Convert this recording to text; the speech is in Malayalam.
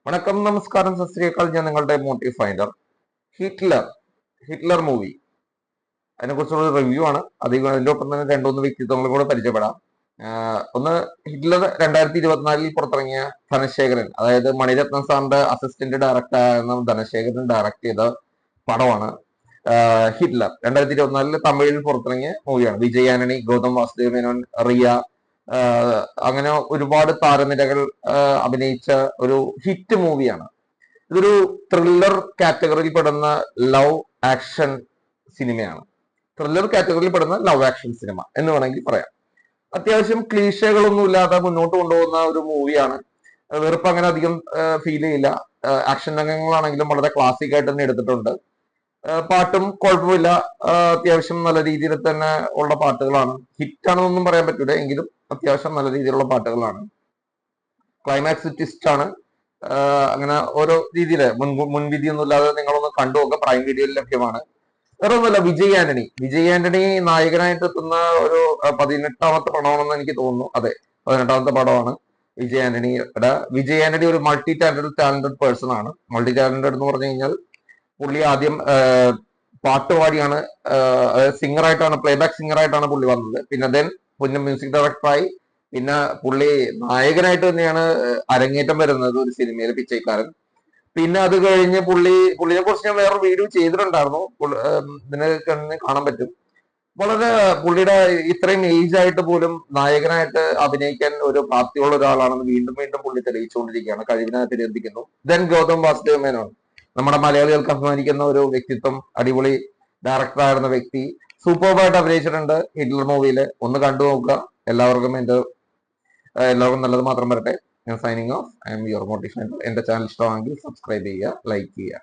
വണക്കം, നമസ്കാരം, സത് ശ്രീ അകാൽ. ഞാൻ നിങ്ങളുടെ motive finder. Hitler Hitler movie, അതിനെക്കുറിച്ചുള്ള റിവ്യൂ ആണ്. അതിന്റെ ഒപ്പം തന്നെ രണ്ടുമൂന്ന് വ്യക്തിത്വങ്ങളും കൂടെ പരിചയപ്പെടാം. ഒന്ന്, ഹിറ്റ്ലർ 2024 പുറത്തിറങ്ങിയ ധനശേഖരൻ, അതായത് മണിരത്നം സാറിന്റെ അസിസ്റ്റന്റ് ഡയറക്ടർ ആയിരുന്ന ധനശേഖരൻ ഡയറക്ട് ചെയ്ത പടമാണ് ഹിറ്റ്ലർ. 2024 തമിഴിൽ പുറത്തിറങ്ങിയ മൂവിയാണ്. വിജയ് ആന്റണി, ഗൗതം വാസുദേവ് മേനോൻ, റിയ, അങ്ങനെ ഒരുപാട് താരനിരകൾ അഭിനയിച്ച ഒരു ഹിറ്റ് മൂവിയാണ്. ഇതൊരു ത്രില്ലർ കാറ്റഗറിയിൽ പെടുന്ന ലവ് ആക്ഷൻ സിനിമയാണ്. ത്രില്ലർ കാറ്റഗറിയിൽ പെടുന്ന ലവ് ആക്ഷൻ സിനിമ എന്ന് വേണമെങ്കിൽ പറയാം. അത്യാവശ്യം ക്ലീശകളൊന്നും ഇല്ലാതെ മുന്നോട്ട് കൊണ്ടുപോകുന്ന ഒരു മൂവിയാണ്. വെറുപ്പ് അങ്ങനെ അധികം ഫീൽ ചെയ്യില്ല. ആക്ഷൻ രംഗങ്ങളാണെങ്കിലും വളരെ ക്ലാസിക് ആയിട്ട് തന്നെ എടുത്തിട്ടുണ്ട്. പാട്ടും കുഴപ്പമില്ല. അത്യാവശ്യം നല്ല രീതിയിൽ തന്നെ ഉള്ള പാട്ടുകളാണ്. ഹിറ്റാണെന്നൊന്നും പറയാൻ പറ്റൂല, എങ്കിലും അത്യാവശ്യം നല്ല രീതിയിലുള്ള പാട്ടുകളാണ്. ക്ലൈമാക്സ് ട്വിസ്റ്റ് ആണ്. അങ്ങനെ ഓരോ രീതിയില് മുൻവിധിയൊന്നും ഇല്ലാതെ നിങ്ങളൊന്ന് കണ്ടു നോക്കുക. പ്രൈം വീഡിയോയിൽ ലഭ്യമാണ്. വേറെ ഒന്നുമല്ല, വിജയ് ആന്റണി നായകനായിട്ട് എത്തുന്ന ഒരു 18ാമത്തെ പടമാണെന്ന് എനിക്ക് തോന്നുന്നു. അതെ, 18ാമത്തെ പടമാണ് വിജയ് ആന്റണി ഒരു മൾട്ടി ടാലന്റഡ് പേഴ്സൺ ആണ്. മൾട്ടി ടാലന്റഡ് എന്ന് പറഞ്ഞു കഴിഞ്ഞാൽ പുള്ളി ആദ്യം പാട്ടുപാടിയാണ്, സിംഗർ ആയിട്ടാണ്, പ്ലേബാക്ക് സിംഗർ ആയിട്ടാണ് പുള്ളി വന്നത്. പിന്നെ മ്യൂസിക് ഡയറക്ടറായി. പിന്നെ പുള്ളി നായകനായിട്ട് തന്നെയാണ് അരങ്ങേറ്റം വരുന്നത് ഒരു സിനിമയിൽ, പിച്ചൈക്കാരൻ. പിന്നെ അത് കഴിഞ്ഞ് പുള്ളിനെ കുറിച്ച് ഞാൻ വേറൊരു വീഡിയോ ചെയ്തിട്ടുണ്ടായിരുന്നു. ഇതിനെ കാണാൻ പറ്റും. വളരെ പുള്ളിയുടെ ഇത്രയും ഏജ് ആയിട്ട് പോലും നായകനായിട്ട് അഭിനയിക്കാൻ ഒരു പ്രാപ്തിയുള്ള ഒരാളാണെന്ന് വീണ്ടും വീണ്ടും പുള്ളി തെളിയിച്ചുകൊണ്ടിരിക്കുകയാണ്. കഴിവിനെ അഭിനന്ദിക്കുന്നു. ദെൻ ഗൗതം വാസുദേവ് മേനോൻ, നമ്മുടെ മലയാളികൾക്ക് അഭിമാനിക്കുന്ന ഒരു വ്യക്തിത്വം, അടിപൊളി ഡയറക്ടറായിരുന്ന വ്യക്തി, സൂപ്പർബായിട്ട് അഭിനയിച്ചിട്ടുണ്ട് ഹിറ്റ്ലർ മൂവിയിൽ. ഒന്ന് കണ്ടു നോക്കുക. എല്ലാവർക്കും നല്ലത് മാത്രം വരട്ടെ. ഞാൻ signing off. I M your motivation. എന്റെ ചാനൽ ഇഷ്ടമാണെങ്കിൽ സബ്സ്ക്രൈബ് ചെയ്യുക, ലൈക്ക് ചെയ്യുക.